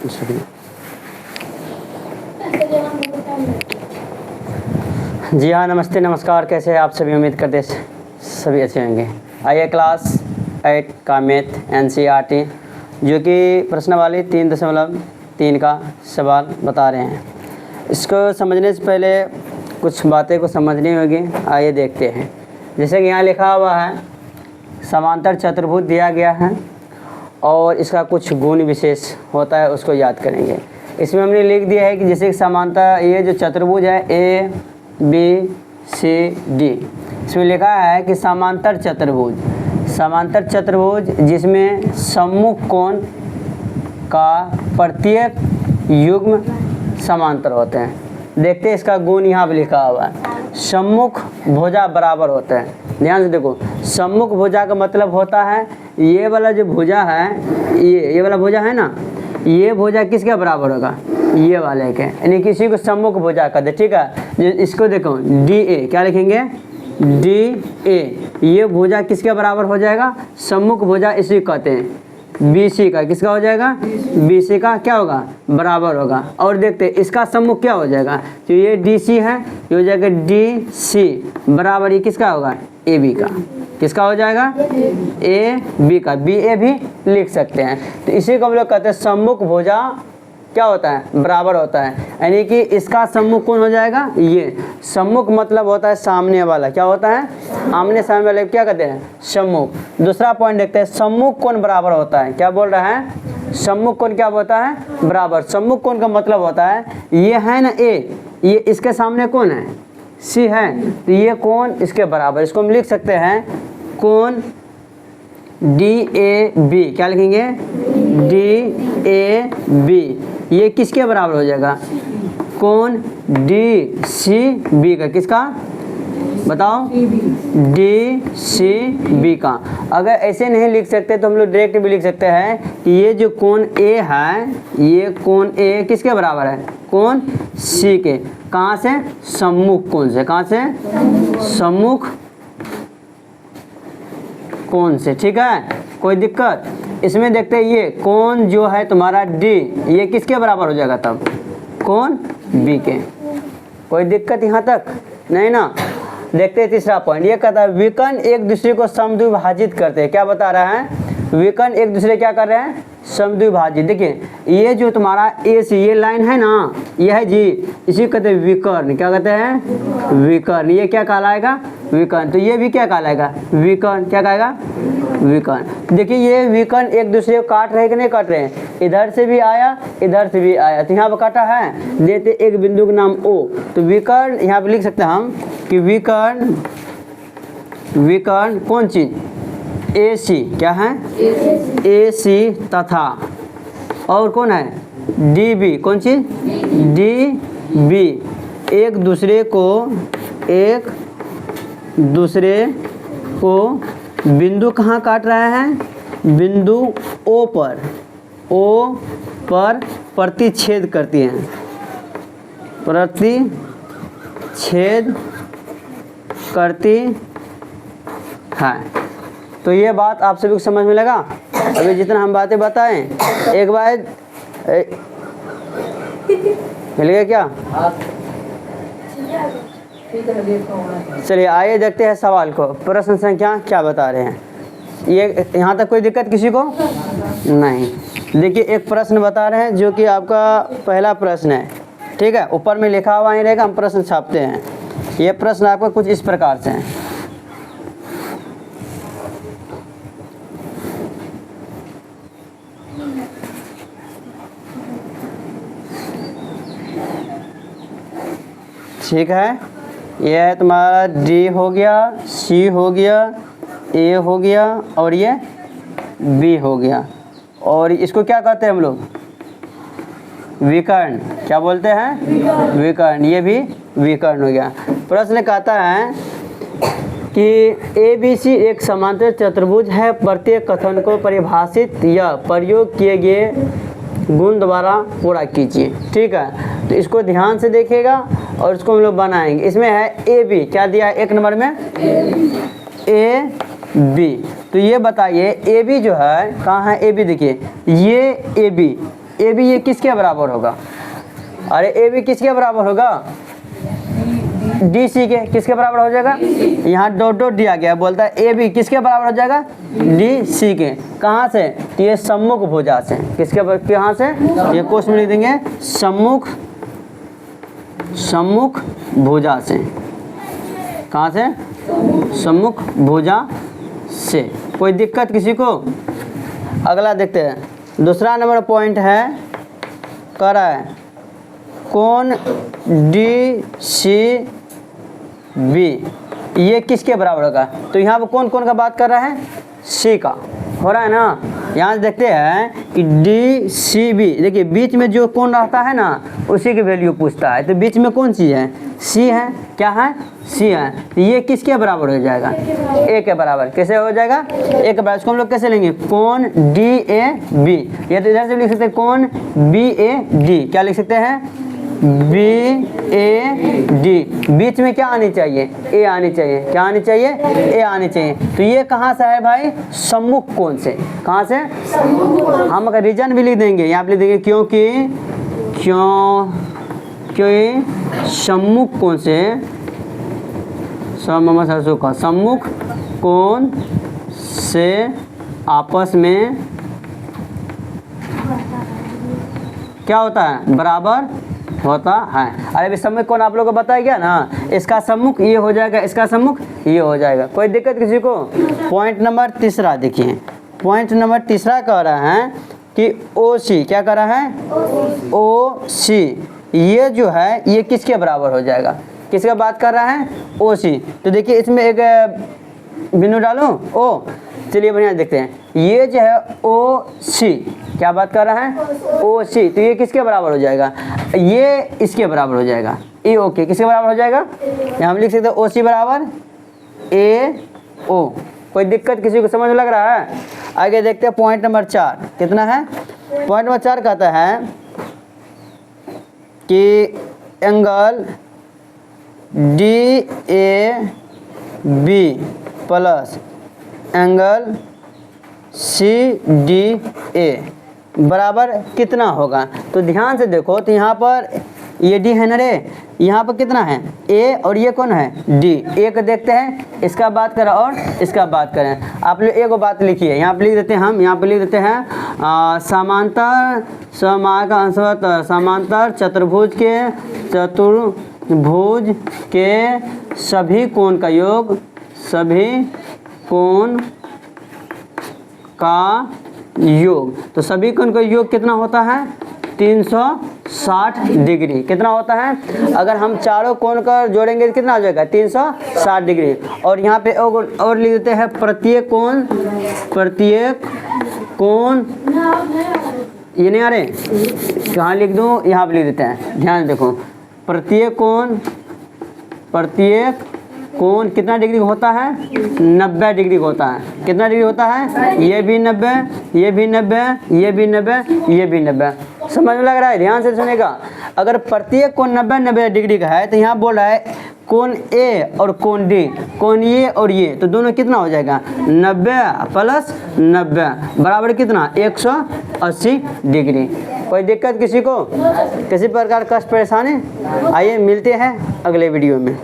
जी हाँ, नमस्ते नमस्कार, कैसे हैं आप सभी? उम्मीद करते सभी अच्छे होंगे। आइए क्लास 8 का मैथ NCERT जो कि प्रश्नावली 3.3 का सवाल बता रहे हैं। इसको समझने से पहले कुछ बातें को समझनी होगी। आइए देखते हैं। जैसे कि यहाँ लिखा हुआ है समांतर चतुर्भुज दिया गया है और इसका कुछ गुण विशेष होता है, उसको याद करेंगे। इसमें हमने लिख दिया है कि जैसे कि समांतर ये जो चतुर्भुज है ABCD, इसमें लिखा है कि समांतर चतुर्भुज जिसमें सम्मुख कोण का प्रत्येक युग्म समांतर होते हैं। देखते हैं इसका गुण यहाँ पे लिखा हुआ है, सम्मुख भुजा बराबर होते हैं। ध्यान से देखो, सम्मुख भुजा का मतलब होता है ये वाला जो भुजा है, ये वाला भुजा है ना, ये भुजा किसके बराबर होगा? ये वाले के, यानी किसी को सम्मुख भुजा कहते हैं। ठीक है, इसको देखो DA, क्या लिखेंगे? DA, ये भुजा किसके बराबर हो जाएगा? सम्मुख भुजा इसी कहते हैं। BC का किसका हो जाएगा? BC का क्या होगा? बराबर होगा। और देखते हैं इसका सम्मुख क्या हो जाएगा। तो ये DC है, ये हो जाएगा DC बराबर, ये किसका होगा? AB का। किसका हो जाएगा? AB का। BA भी लिख सकते हैं। तो इसी को हम लोग कहते हैं सम्मुख भुजा क्या होता है? बराबर होता है। यानी कि इसका सम्मुख कौन हो जाएगा? ये सम्मुख मतलब होता है सामने वाला। क्या होता है? आमने सामने वाले क्या कहते हैं? सम्मुख। दूसरा पॉइंट देखते हैं, सम्मुख कोण बराबर होता है। क्या बोल रहा है? सम्मुख कोण क्या होता है? बराबर। सम्मुख कोण का मतलब होता है ये है ना A, ये इसके सामने कौन है? C है, तो ये कोण इसके बराबर। इसको हम लिख सकते हैं कोण DAB। क्या लिखेंगे? DAB, ये किसके बराबर हो जाएगा? कोण DCB का। किसका बताओ? DCB का। अगर ऐसे नहीं लिख सकते तो हम लोग डायरेक्ट भी लिख सकते हैं कि ये जो कोण A है, ये कोण A किसके बराबर है? कोण C के। कहाँ से? सम्मुख कोण से। कहाँ से? सम्मुख कोण से। ठीक है, कोई दिक्कत? इसमें देखते हैं ये कोण जो है तुम्हारा D, ये किसके बराबर हो जाएगा तब? कोण B के। कोई दिक्कत यहाँ तक? नहीं ना। देखते हैं तीसरा पॉइंट, ये कहता है विकर्ण एक दूसरे को समद्विभाजित करते हैं। क्या बता रहा है? विकर्ण एक दूसरे क्या कर रहे हैं? समद्विभाजित। देखिए ये जो तुम्हारा AC ये लाइन है ना, ये है G, इसी कहते हैं विकर्ण। क्या कहते हैं? विकर्ण। ये क्या कहलाएगा? विकर्ण। तो ये भी क्या कहलाएगा? विकर्ण। क्या कहेगा? विकर्ण। देखिए ये विकर्ण एक दूसरे को काट रहे कि नहीं काट रहे हैं? इधर से भी आया, इधर से भी आया, तो यहाँ पर काटा है। देते एक बिंदु का नाम O, तो विकर्ण यहाँ पे लिख सकते हैं हम कि विकर्ण कौन चीज? AC। क्या है? AC तथा और कौन है? DB। कौन चीज? DB। एक दूसरे को बिंदु कहाँ काट रहा है? बिंदु O पर प्रतिच्छेद करती हैं। प्रतिच्छेद करती है। तो ये बात आप सभी को समझ में लगा? अभी जितना हम बातें बताएं एक बार मिल गया क्या? चलिए आइए देखते हैं सवाल को। प्रश्न संख्या क्या बता रहे हैं? ये यहाँ तक कोई दिक्कत किसी को? नहीं। देखिए एक प्रश्न बता रहे हैं जो कि आपका पहला प्रश्न है। ठीक है, ऊपर में लिखा हुआ ही रहेगा, हम प्रश्न छापते हैं। ये प्रश्न आपका कुछ इस प्रकार से है। ठीक है, ये है तुम्हारा D हो गया, C हो गया, A हो गया और ये B हो गया। और इसको क्या कहते हैं हम लोग? विकर्ण। क्या बोलते हैं? विकर्ण। ये भी विकर्ण हो गया। प्रश्न कहता है कि ABC एक समांतर चतुर्भुज है। प्रत्येक कथन को परिभाषित या प्रयोग किए गए गुण द्वारा पूरा कीजिए। ठीक है, तो इसको ध्यान से देखिएगा और इसको हम लोग बनाएंगे। इसमें है AB। क्या दिया है एक नंबर में? AB। तो ये बताइए AB जो है कहाँ है? AB देखिए, ये AB ए बी ये किसके बराबर होगा? अरे ए बी किसके बराबर होगा? डी सी के। किसके बराबर हो जाएगा? यहाँ डॉट डॉट दिया गया, बोलता है ए बी किसके बराबर हो जाएगा? डी सी के। कहाँ से? तो ये सम्मुख भुजा से। किसके कहाँ से? ये क्वेश्चन में लिख देंगे सम्मुख भुजा से। कहाँ से? सम्मुख भुजा से। कोई दिक्कत किसी को? अगला देखते हैं। दूसरा नंबर पॉइंट है, कह रहा है कोण डी सी बी ये किसके बराबर होगा? तो यहाँ पर कौन कौन का बात कर रहा है? सी का हो रहा है ना। यहाँ से देखते हैं कि डी सी बी, देखिए बीच में जो कोण रहता है ना उसी की वैल्यू पूछता है। तो बीच में कौन चीज़ है? सी है। क्या है? सी है। तो ये किसके बराबर हो जाएगा? ए के बराबर। कैसे हो जाएगा? ए के बराबर। इसको हम लोग कैसे लेंगे? कोण डी ए बी। ये तो इधर से लिख सकते हैं कोण बी ए डी। क्या लिख सकते हैं? B A D. बीच में क्या आनी चाहिए? ए आनी चाहिए। क्या आनी चाहिए? ए आनी चाहिए। तो ये कहाँ से है भाई? सम्मुख कोण से। कहाँ से? हम अगर रीजन भी लिख देंगे, यहाँ पे लिख देंगे क्योंकि सम्मुख कोण से, सम्मुख कोण से आपस में क्या होता है? बराबर होता है। अरे अभी सम्मुख कोण आप लोगों को बताया गया ना, इसका सम्मुख ये हो जाएगा, इसका सम्मुख ये हो जाएगा। कोई दिक्कत किसी को? पॉइंट नंबर तीसरा देखिए। पॉइंट नंबर तीसरा कह रहा है कि ओ सी। क्या कह रहा है? ओ सी ये जो है ये किसके बराबर हो जाएगा? किसका बात कर रहा है? ओ सी। तो देखिए इसमें एक बिंदु डालो ओ। चलिए बढ़िया देखते हैं। ये जो है ओ सी क्या बात कर रहा है? ओ सी। तो ये किसके बराबर हो जाएगा? ये इसके बराबर हो जाएगा। ए ओ के किसके बराबर हो जाएगा? यहाँ हम लिख सकते हैं ओ सी बराबर ए ओ। कोई दिक्कत किसी को समझ लग रहा है? आगे देखते हैं पॉइंट नंबर 4 कितना है? पॉइंट नंबर 4 कहता है कि angle D A B plus angle C D A बराबर कितना होगा? तो ध्यान से देखो, तो यहाँ पर ये डी है ना रे, यहाँ पर कितना है? ए और ये कौन है? डी। ए को देखते हैं, इसका बात करें और इसका बात करें। आप लोग एक बात लिखिए, यहाँ पर लिख देते हैं हम, यहाँ पर लिख देते हैं समांतर चतुर्भुज के सभी कोण का योग, सभी कोण का योग। तो सभी कोण का योग कितना होता है? 360 डिग्री। कितना होता है? अगर हम चारों कोण का जोड़ेंगे तो कितना हो जाएगा? 360 डिग्री। और यहाँ पे और लिख देते हैं प्रत्येक कोण ये नहीं आ रहे, कहाँ लिख दूँ? यहाँ पे लिख देते हैं। ध्यान देखो, प्रत्येक कोण कितना डिग्री होता है? 90 डिग्री होता है। कितना डिग्री होता है? ये भी 90, ये भी 90, ये भी 90, ये भी 90। समझ में लग रहा है? ध्यान से सुनेगा। अगर प्रत्येक कोण 90 डिग्री का है तो यहाँ बोल रहा है कोण ए और कोण डी, कोण ये और ये, तो दोनों कितना हो जाएगा? 90 प्लस 90 बराबर कितना? 180 डिग्री। कोई दिक्कत किसी को? किसी प्रकार कष्ट परेशानी? आइए मिलते हैं अगले वीडियो में।